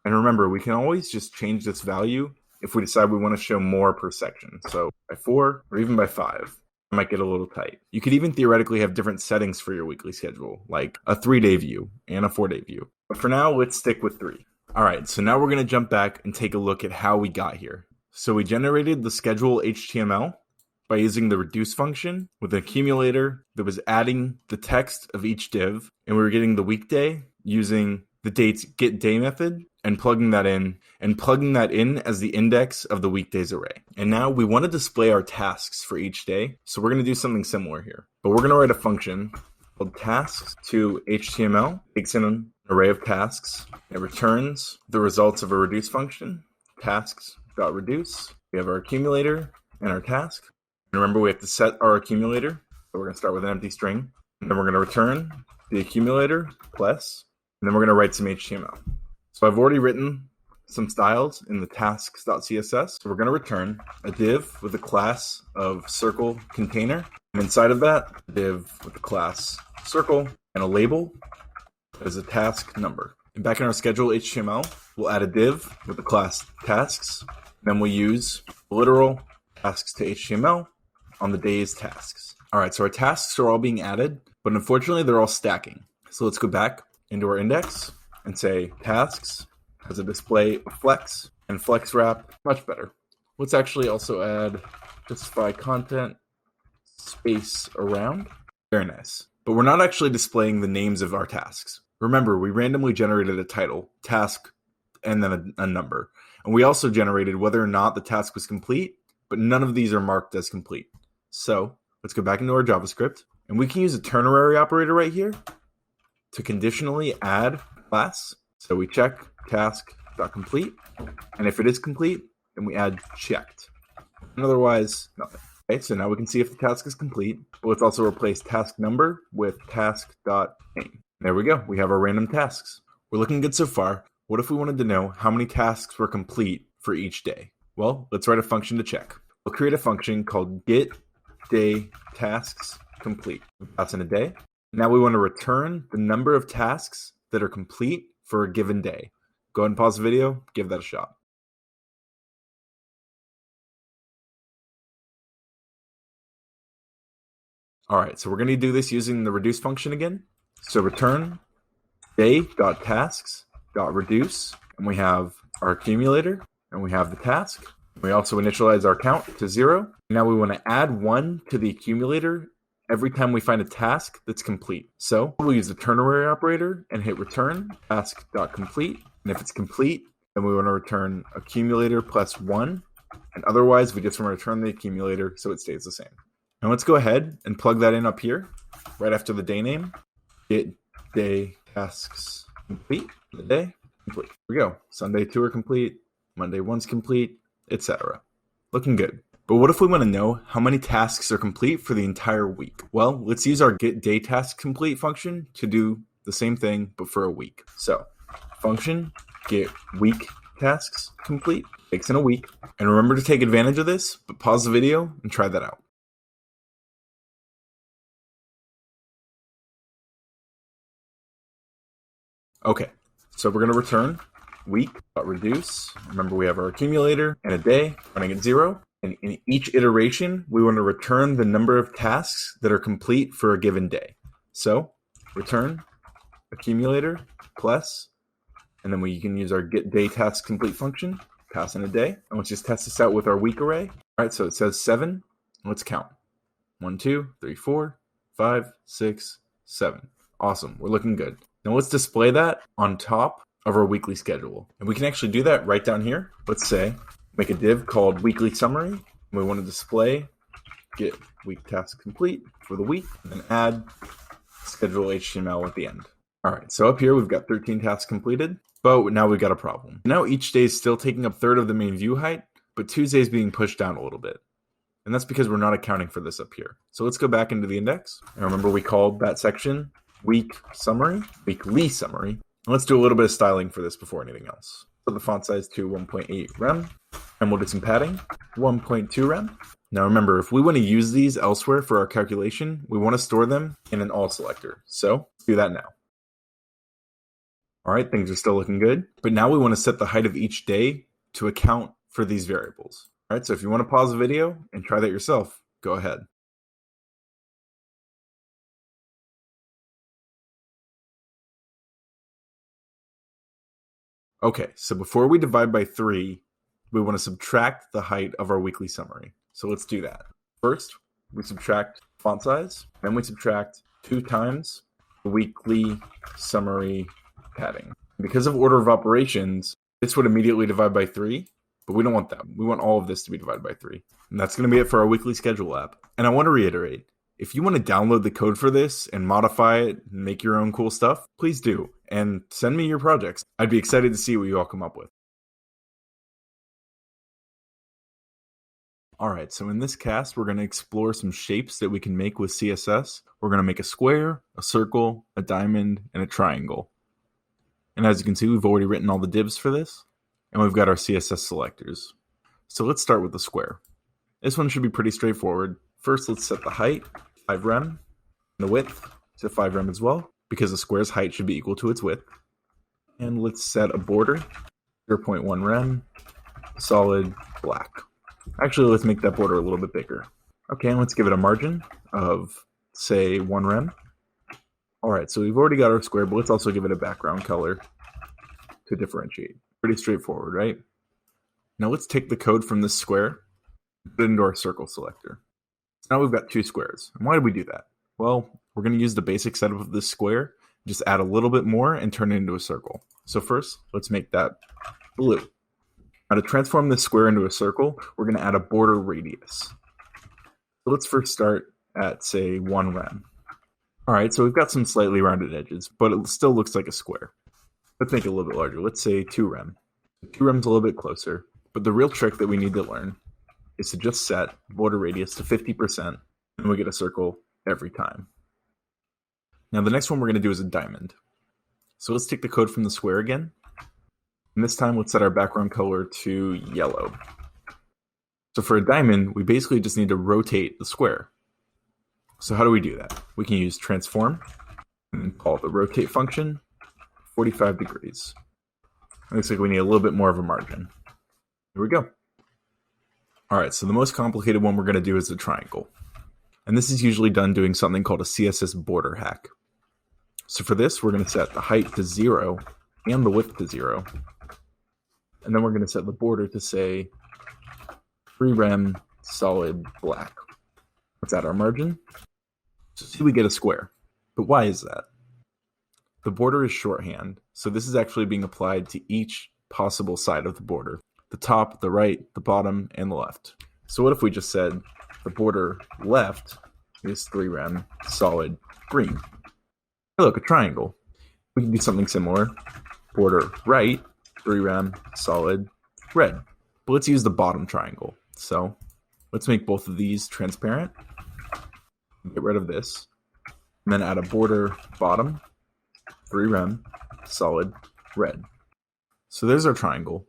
And remember, we can always just change this value if we decide we want to show more per section. So by 4 or even by 5. It might get a little tight. You could even theoretically have different settings for your weekly schedule, like a 3-day view and a 4-day view. But for now, let's stick with 3. All right, so now we're going to jump back and take a look at how we got here. So we generated the schedule HTML by using the reduce function with an accumulator that was adding the text of each div, and we were getting the weekday using the date's getDay method and plugging that in as the index of the weekdays array. And now we want to display our tasks for each day, so we're going to do something similar here. But we're going to write a function called tasks to HTML, takes in an array of tasks, it returns the results of a reduce function, tasks.reduce. We have our accumulator and our task. And remember, we have to set our accumulator. So we're going to start with an empty string. And then we're going to return the accumulator plus, and then we're going to write some HTML. So I've already written some styles in the tasks.css. So we're going to return a div with a class of circle container. And inside of that, a div with a class circle and a label as a task number. And back in our schedule HTML, we'll add a div with the class tasks. Then we'll use literal tasks to HTML on the day's tasks. All right, so our tasks are all being added, but unfortunately they're all stacking. So let's go back into our index and say tasks has a display of flex and flex wrap, much better. Let's actually also add justify content space around. Very nice. But we're not actually displaying the names of our tasks. Remember, we randomly generated a title, task, and then a number. And we also generated whether or not the task was complete, but none of these are marked as complete. So let's go back into our JavaScript, and we can use a ternary operator right here to conditionally add class. So we check task.complete, and if it is complete, then we add checked. And otherwise, nothing. Okay, so now we can see if the task is complete, but let's also replace task number with task.name. There we go. We have our random tasks. We're looking good so far. What if we wanted to know how many tasks were complete for each day? Well, let's write a function to check. We'll create a function called getDayTasksComplete. That's in a day. Now we want to return the number of tasks that are complete for a given day. Go ahead and pause the video, give that a shot. All right, so we're going to do this using the reduce function again. So return day.tasks.reduce, and we have our accumulator, and we have the task. We also initialize our count to 0. Now we want to add 1 to the accumulator every time we find a task that's complete. So we'll use the ternary operator and hit return task.complete. And if it's complete, then we want to return accumulator plus 1. And otherwise, we just want to return the accumulator so it stays the same. Now let's go ahead and plug that in up here, right after the day name. Get day tasks complete, the day complete. Here we go. Sunday 2 are complete, Monday 1's complete, etc. Looking good. But what if we want to know how many tasks are complete for the entire week? Well, let's use our get day task complete function to do the same thing, but for a week. So function get week tasks complete takes in a week. And remember to take advantage of this, but pause the video and try that out. Okay, so we're going to return week.reduce. Remember, we have our accumulator and a day running at 0. And in each iteration, we want to return the number of tasks that are complete for a given day. So return accumulator plus, and then we can use our get day task complete function, pass in a day. And let's just test this out with our week array. All right, so it says 7. Let's count. 1, 2, 3, 4, 5, 6, 7. Awesome, we're looking good. Now let's display that on top of our weekly schedule. And we can actually do that right down here. Let's say, make a div called weekly summary. And we want to display get week task complete for the week, and then add schedule HTML at the end. All right, so up here we've got 13 tasks completed, but now we've got a problem. Now each day is still taking up 1/3 of the main view height, but Tuesday is being pushed down a little bit. And that's because we're not accounting for this up here. So let's go back into the index. And remember, we called that section weekly summary. And let's do a little bit of styling for this before anything else. Put the font size to 1.8 rem, and we'll do some padding, 1.2 rem. Now remember, if we want to use these elsewhere for our calculation, we want to store them in an all selector. So let's do that now. All right, things are still looking good, but now we want to set the height of each day to account for these variables. All right, so if you want to pause the video and try that yourself, go ahead. Okay, so before we divide by 3, we want to subtract the height of our weekly summary. So let's do that. First, we subtract font size, then we subtract 2 times the weekly summary padding. Because of order of operations, this would immediately divide by 3, but we don't want that. We want all of this to be divided by 3. And that's going to be it for our weekly schedule app. And I want to reiterate, if you want to download the code for this and modify it and make your own cool stuff, please do. And send me your projects. I'd be excited to see what you all come up with. All right, so in this cast, we're going to explore some shapes that we can make with CSS. We're going to make a square, a circle, a diamond, and a triangle. And as you can see, we've already written all the divs for this. And we've got our CSS selectors. So let's start with the square. This one should be pretty straightforward. First, let's set the height, 5 rem, and the width to 5 rem as well, because the square's height should be equal to its width. And let's set a border, 0.1 rem, solid black. Actually, let's make that border a little bit bigger. Okay, and let's give it a margin of, say, 1 rem. All right, so we've already got our square, but let's also give it a background color to differentiate. Pretty straightforward, right? Now let's take the code from this square and put it into our circle selector. So now we've got 2 squares. And why did we do that? Well, we're going to use the basic setup of this square, just add a little bit more and turn it into a circle. So first, let's make that blue. Now to transform this square into a circle, we're going to add a border radius. So let's first start at, say, 1 rem. All right, so we've got some slightly rounded edges, but it still looks like a square. Let's make it a little bit larger. Let's say 2 rem. 2 rem's a little bit closer, but the real trick that we need to learn is to just set border radius to 50%, and we get a circle every time. Now the next one we're going to do is a diamond. So let's take the code from the square again, and this time let's set our background color to yellow. So for a diamond, we basically just need to rotate the square. So how do we do that? We can use transform, and call it the rotate function, 45 degrees. Looks like we need a little bit more of a margin. Here we go. All right, so the most complicated one we're going to do is the triangle. And this is usually done doing something called a CSS border hack. So for this, we're going to set the height to 0 and the width to 0. And then we're going to set the border to say free rem solid black. Let's add our margin. So see, we get a square. But why is that? The border is shorthand, so this is actually being applied to each possible side of the border. The top, the right, the bottom, and the left. So what if we just said the border left is 3rem solid green? Hey, look, a triangle. We can do something similar. Border right, 3rem solid red. But let's use the bottom triangle. So let's make both of these transparent. Get rid of this. And then add a border bottom, 3rem solid red. So there's our triangle.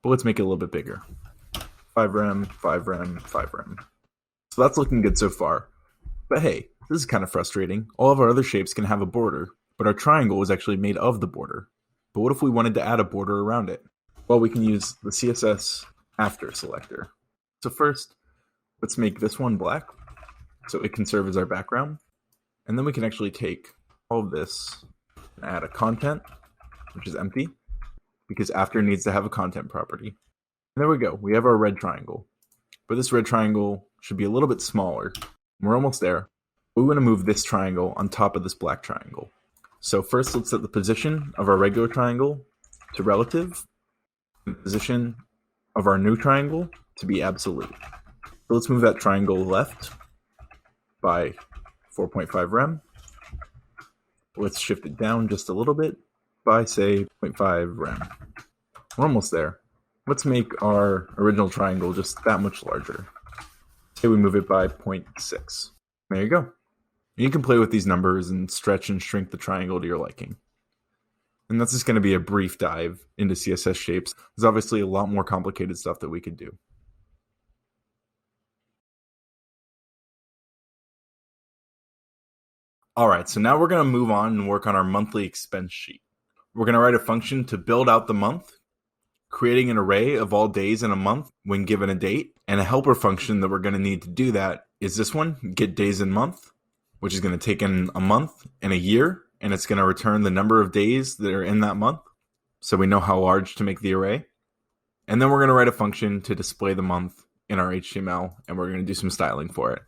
But let's make it a little bit bigger. 5rem, 5rem, 5rem. So that's looking good so far. But hey, this is kind of frustrating. All of our other shapes can have a border, but our triangle was actually made of the border. But what if we wanted to add a border around it? Well, we can use the CSS after selector. So first, let's make this one black, so it can serve as our background. And then we can actually take all of this and add a content, which is empty, because after needs to have a content property. And there we go. We have our red triangle. But this red triangle should be a little bit smaller. We're almost there. We want to move this triangle on top of this black triangle. So first, let's set the position of our regular triangle to relative, and the position of our new triangle to be absolute. So let's move that triangle left by 4.5 rem. Let's shift it down just a little bit by, say, 0.5 rem. We're almost there. Let's make our original triangle just that much larger. Say we move it by 0.6. There you go. You can play with these numbers and stretch and shrink the triangle to your liking. And that's just going to be a brief dive into CSS shapes. There's obviously a lot more complicated stuff that we could do. All right, so now we're going to move on and work on our monthly expense sheet. We're going to write a function to build out the month, creating an array of all days in a month when given a date, and a helper function that we're going to need to do that is this one, get days in month, which is going to take in a month and a year, and it's going to return the number of days that are in that month, so we know how large to make the array. And then we're going to write a function to display the month in our HTML, and we're going to do some styling for it.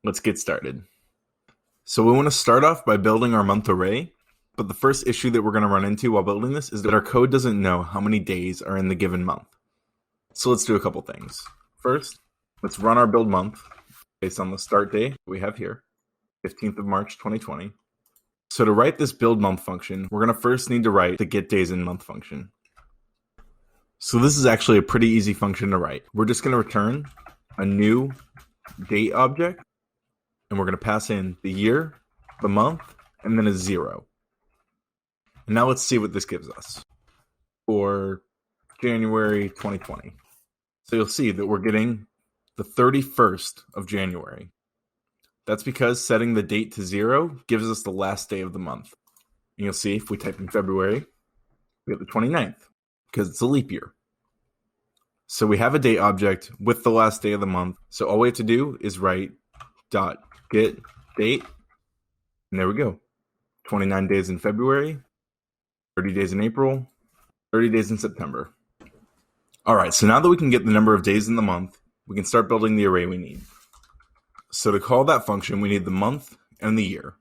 Let's get started. So we want to start off by building our month array, but the first issue that we're going to run into while building this is that our code doesn't know how many days are in the given month. So let's do a couple things. First, let's run our build month based on the start date we have here, 15th of March, 2020. So to write this build month function, we're going to first need to write the get days in month function. So this is actually a pretty easy function to write. We're just going to return a new date object, and we're going to pass in the year, the month, and then a 0. And now let's see what this gives us for January 2020. So you'll see that we're getting the 31st of January. That's because setting the date to 0 gives us the last day of the month. And you'll see if we type in February, we have the 29th because it's a leap year. So we have a date object with the last day of the month. So all we have to do is write dot get date. And there we go. 29 days in February, 30 days in April, 30 days in September. All right, so now that we can get the number of days in the month, we can start building the array we need. So to call that function, we need the month and the year.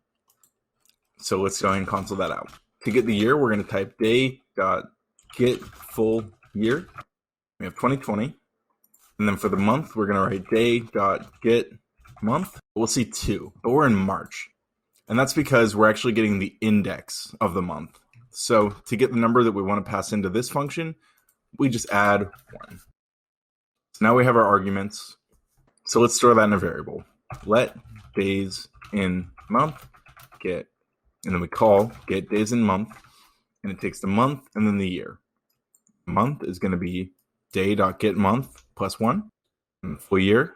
So let's go ahead and console that out. To get the year, we're going to type day.get full year. We have 2020. And then for the month, we're going to write day.get month. We'll see 2, but we're in March. And that's because we're actually getting the index of the month. So to get the number that we want to pass into this function, we just add 1. So now we have our arguments. So let's store that in a variable. Let days in month get, and then we call get days in month, and it takes the month and then the year. Month is going to be day.getMonth plus 1, and the full year.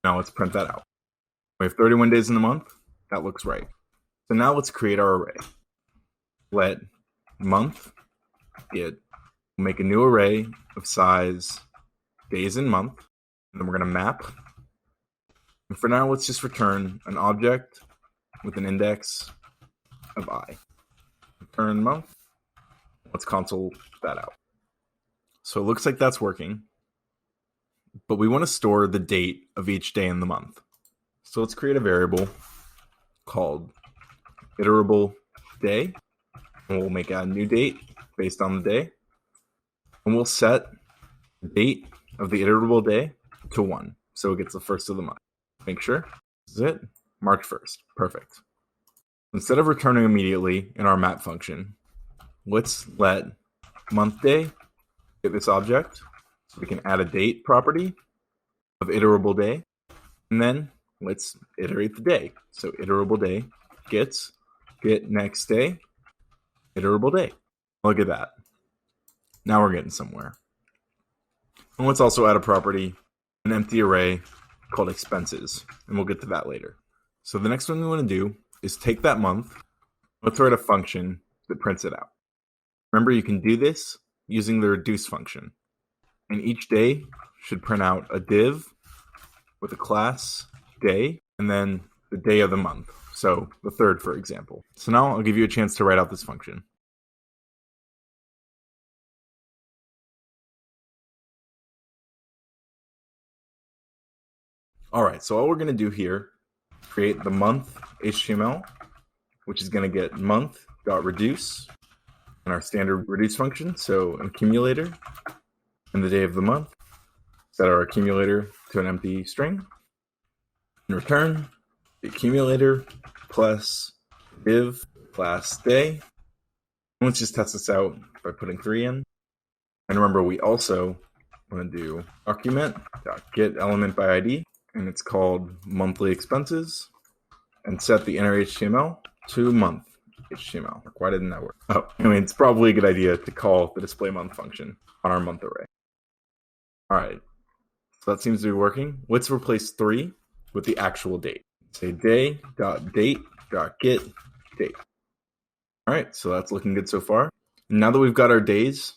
Now let's print that out. We have 31 days in the month. That looks right. So now let's create our array. let month get, make a new array of size days and month, and then we're going to map. And for now, let's just return an object with an index of I. Return month. Let's console that out. So it looks like that's working, but we want to store the date of each day in the month. So let's create a variable called iterable day, and we'll make a new date based on the day, and we'll set the date of the iterable day to 1, so it gets the first of the month. Make sure this is it, March 1st. Perfect. Instead of returning immediately in our map function, let's let month day get this object, so we can add a date property of iterable day, and then let's iterate the day. So iterable day gets get next day, iterable day. Look at that. Now we're getting somewhere. And let's also add a property, an empty array called expenses, and we'll get to that later. So the next thing we want to do is take that month. Let's write a function that prints it out. Remember, you can do this using the reduce function. And each day should print out a div with a class day, and then the day of the month. So the 3rd, for example. So now I'll give you a chance to write out this function. All right, so all we're going to do here, create the month HTML, which is going to get month.reduce in our standard reduce function. So accumulator and the day of the month, set our accumulator to an empty string, and return the accumulator plus div class day. And let's just test this out by putting 3 in. And remember, we also want to do document.get element by ID, and it's called monthly expenses, and set the inner HTML to month HTML. Why didn't that work? Oh, I mean, it's probably a good idea to call the display month function on our month array. All right, so that seems to be working. Let's replace 3 with the actual date. Say day.date.get date. All right, so that's looking good so far. And now that we've got our days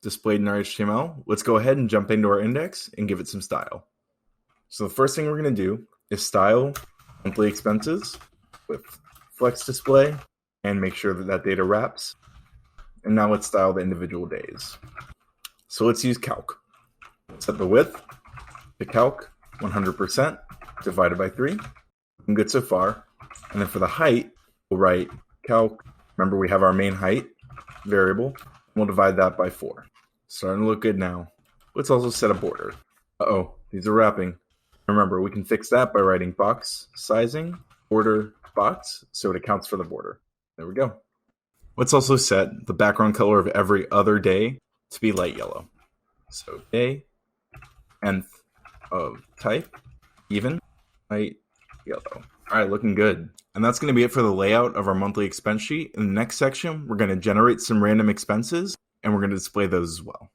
displayed in our HTML, let's go ahead and jump into our index and give it some style. So the first thing we're going to do is style monthly expenses with flex display and make sure that that data wraps. And now let's style the individual days. So let's use calc. Set the width to calc 100% divided by 3. I'm good so far. And then for the height, we'll write calc. Remember, we have our main height variable. We'll divide that by 4. Starting to look good now. Let's also set a border. These are wrapping. Remember, we can fix that by writing box sizing, border box, so it accounts for the border. There we go. Let's also set the background color of every other day to be light yellow. So day, nth of type, even, light yellow. All right, looking good. And that's going to be it for the layout of our monthly expense sheet. In the next section, we're going to generate some random expenses, and we're going to display those as well.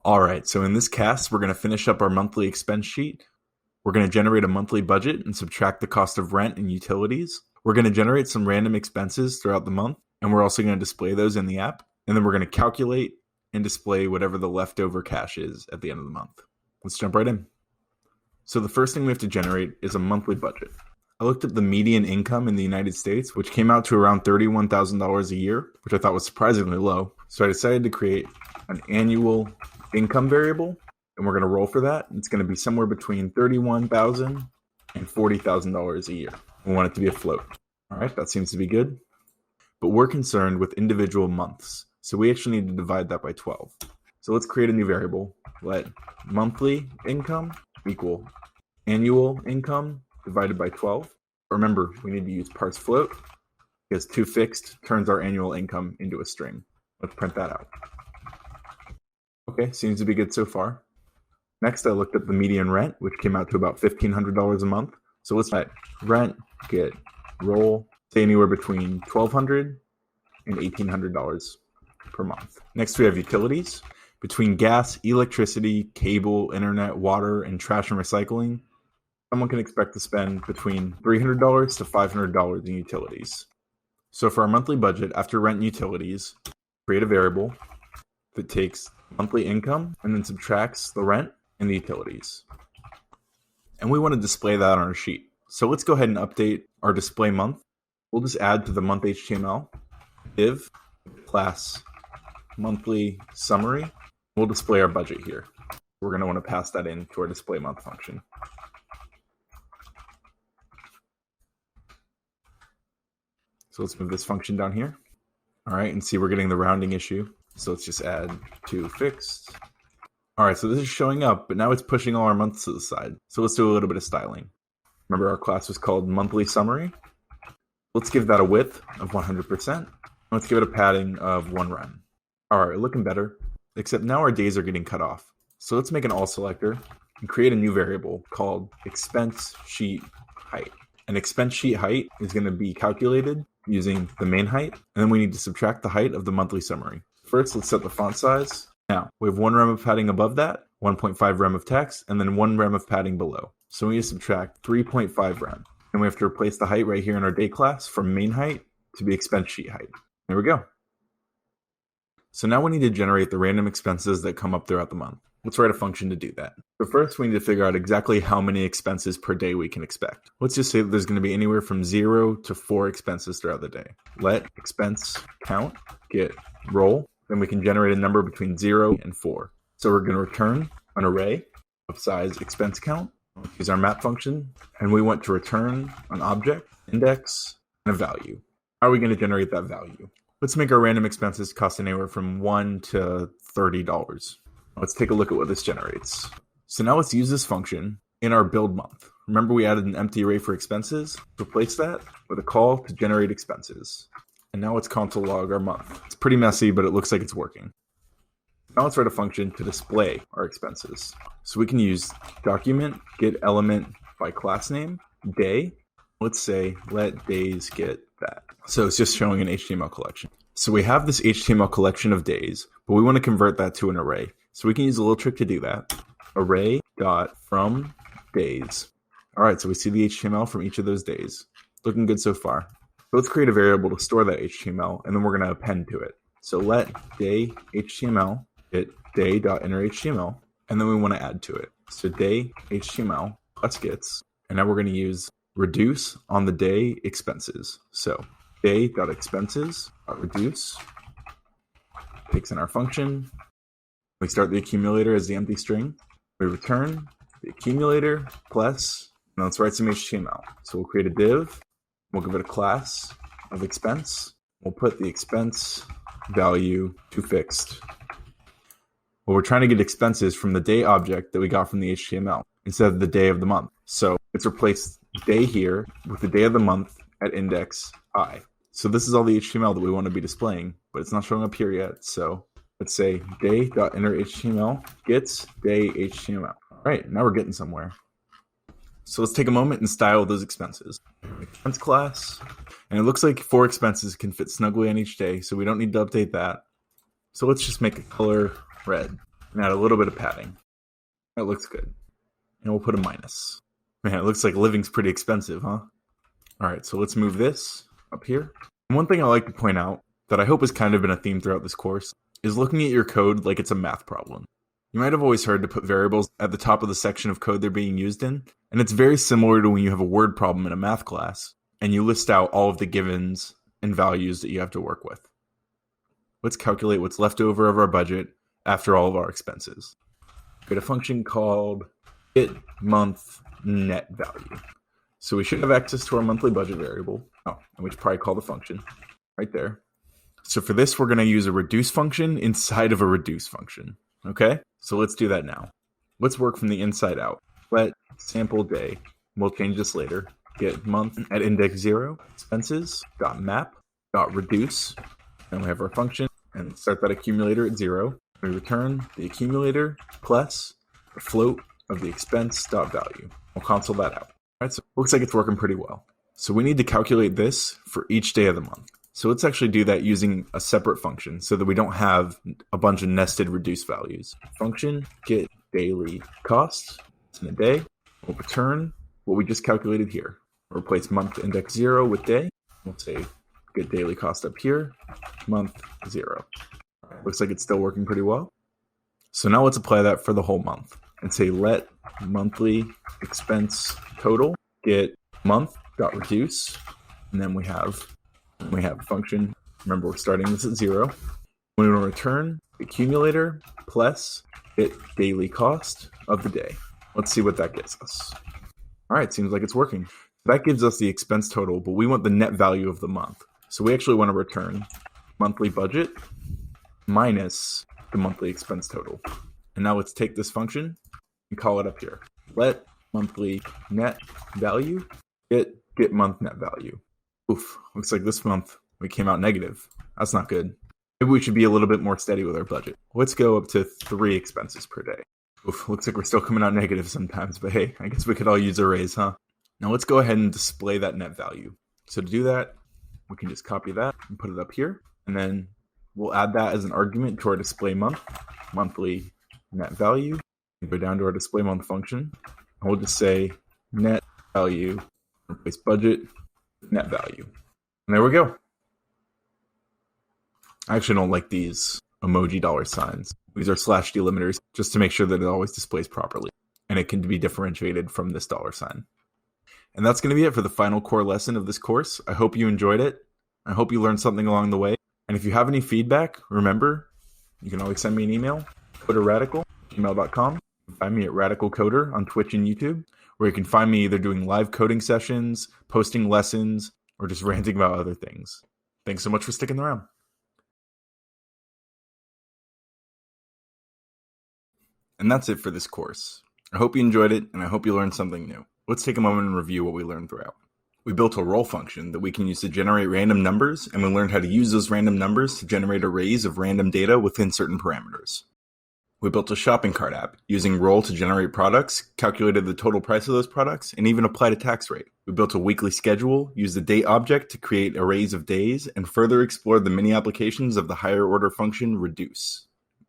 All right, so in this cast, we're going to finish up our monthly expense sheet. We're going to generate a monthly budget and subtract the cost of rent and utilities. We're going to generate some random expenses throughout the month, and we're also going to display those in the app. And then we're going to calculate and display whatever the leftover cash is at the end of the month. Let's jump right in. So the first thing we have to generate is a monthly budget. I looked at the median income in the United States, which came out to around $31,000 a year, which I thought was surprisingly low. So I decided to create an annual income variable, and we're going to roll for that. It's going to be somewhere between $31,000 and $40,000 a year. We want it to be a float. All right, that seems to be good. But we're concerned with individual months, so we actually need to divide that by 12. So let's create a new variable. Let monthly income equal annual income divided by 12. Remember, we need to use parse float because toFixed turns our annual income into a string. Let's print that out. Okay, seems to be good so far. Next, I looked at the median rent, which came out to about $1,500 a month. So let's let rent get roll, say anywhere between $1,200 and $1,800 per month. Next, we have utilities. Between gas, electricity, cable, internet, water, and trash and recycling, someone can expect to spend between $300 to $500 in utilities. So for our monthly budget, after rent and utilities, create a variable that takes monthly income and then subtracts the rent and the utilities. And we want to display that on our sheet. So let's go ahead and update our display month. We'll just add to the month HTML, div, class, monthly summary. We'll display our budget here. We're going to want to pass that into our display month function. So let's move this function down here. All right, and see we're getting the rounding issue. So let's just add to fixed. All right, so this is showing up, but now it's pushing all our months to the side. So let's do a little bit of styling. Remember our class was called monthly summary. Let's give that a width of 100%. Let's give it a padding of 1 rem. All right, looking better, except now our days are getting cut off. So let's make an all selector and create a new variable called expense sheet height. An expense sheet height is going to be calculated using the main height, and then we need to subtract the height of the monthly summary. First, let's set the font size. Now, we have 1 rem of padding above that, 1.5 rem of text, and then 1 rem of padding below. So we need to subtract 3.5 rem. And we have to replace the height right here in our day class from main height to be expense sheet height. There we go. So now we need to generate the random expenses that come up throughout the month. Let's write a function to do that. So first, we need to figure out exactly how many expenses per day we can expect. Let's just say that there's going to be anywhere from 0 to 4 expenses throughout the day. Let expense count get roll. Then we can generate a number between 0 and 4. So we're going to return an array of size expense count. Let's use our map function. And we want to return an object, index, and a value. How are we going to generate that value? Let's make our random expenses cost anywhere from $1 to $30. Let's take a look at what this generates. So now let's use this function in our build month. Remember we added an empty array for expenses? Replace that with a call to generate expenses. And now let's console log our month. It's pretty messy, but it looks like it's working. Now let's write a function to display our expenses. So we can use document get element by class name, day. Let's say let days get that. So it's just showing an HTML collection. So we have this HTML collection of days, but we want to convert that to an array. So we can use a little trick to do that. Array.from days. All right, so we see the HTML from each of those days. Looking good so far. So let's create a variable to store that HTML, and then we're going to append to it. So let day HTML get day.innerHTML, and then we want to add to it. So day HTML plus gets, and now we're going to use reduce on the day expenses. So day.expenses.reduce takes in our function. We start the accumulator as the empty string. We return the accumulator plus, and let's write some HTML. So we'll create a div. We'll give it a class of expense. We'll put the expense value to fixed. Well, we're trying to get expenses from the day object that we got from the HTML instead of the day of the month. So let's replace day here with the day of the month at index I. So this is all the HTML that we want to be displaying, but it's not showing up here yet. So let's say day.innerHTML gets day HTML. All right, now we're getting somewhere. So let's take a moment and style those expenses. Expense class, and it looks like 4 expenses can fit snugly on each day, so we don't need to update that. So let's just make a color red and add a little bit of padding. That looks good. And we'll put a minus. Man, it looks like living's pretty expensive, huh? All right, so let's move this up here. And one thing I like to point out that I hope has kind of been a theme throughout this course is looking at your code like it's a math problem. You might have always heard to put variables at the top of the section of code they're being used in, and it's very similar to when you have a word problem in a math class, and you list out all of the givens and values that you have to work with. Let's calculate what's left over of our budget after all of our expenses. Create a function called getMonthNetValue. So we should have access to our monthly budget variable. Oh, and we should probably call the function right there. So for this, we're going to use a reduce function inside of a reduce function. Okay, so let's do that now. Let's work from the inside out. Let sample day, we'll change this later, get month at index 0, expenses.map.reduce, and we have our function, and start that accumulator at 0. We return the accumulator plus the float of the expense.value. We'll console that out. All right, so it looks like it's working pretty well. So we need to calculate this for each day of the month. So let's actually do that using a separate function so that we don't have a bunch of nested reduce values. Function get daily cost in a day. We'll return what we just calculated here. Replace month index 0 with day. We'll say get daily cost up here, month 0. Looks like it's still working pretty well. So now let's apply that for the whole month and say let monthly expense total get month.reduce, and then we have a function. Remember, we're starting this at 0. We want to return accumulator plus get daily cost of the day. Let's see what that gets us. All right, seems like it's working. That gives us the expense total, but we want the net value of the month. So we actually want to return monthly budget minus the monthly expense total. And now let's take this function and call it up here. Let monthly net value get month net value. Oof, looks like this month we came out negative. That's not good. Maybe we should be a little bit more steady with our budget. Let's go up to 3 expenses per day. Oof, looks like we're still coming out negative sometimes, but hey, I guess we could all use a raise, huh? Now let's go ahead and display that net value. So to do that, we can just copy that and put it up here. And then we'll add that as an argument to our display month, monthly net value. And go down to our display month function. And we'll just say net value, replace budget, net value. And there we go. I actually don't like these emoji $signs. These are slash delimiters just to make sure that it always displays properly. And it can be differentiated from this $sign. And that's going to be it for the final core lesson of this course. I hope you enjoyed it. I hope you learned something along the way. And if you have any feedback, remember, you can always send me an email, coderradical@gmail.com. You can find me at Radical Coder on Twitch and YouTube, where you can find me either doing live coding sessions, posting lessons, or just ranting about other things. Thanks so much for sticking around. And that's it for this course. I hope you enjoyed it, and I hope you learned something new. Let's take a moment and review what we learned throughout. We built a roll function that we can use to generate random numbers, and we learned how to use those random numbers to generate arrays of random data within certain parameters. We built a shopping cart app using roll to generate products, calculated the total price of those products, and even applied a tax rate. We built a weekly schedule, used the date object to create arrays of days, and further explored the many applications of the higher order function reduce.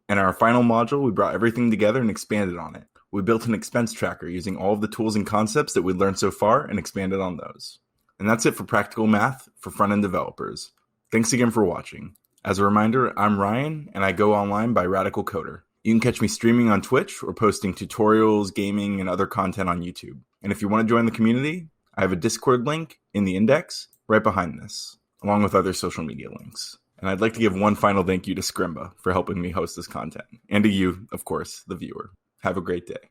In our final module, we brought everything together and expanded on it. We built an expense tracker using all of the tools and concepts that we'd learned so far and expanded on those. And that's it for practical math for front-end developers. Thanks again for watching. As a reminder, I'm Ryan, and I go online by Radical Coder. You can catch me streaming on Twitch or posting tutorials, gaming, and other content on YouTube. And if you want to join the community, I have a Discord link in the index right behind this, along with other social media links. And I'd like to give one final thank you to Scrimba for helping me host this content, and to you, of course, the viewer. Have a great day.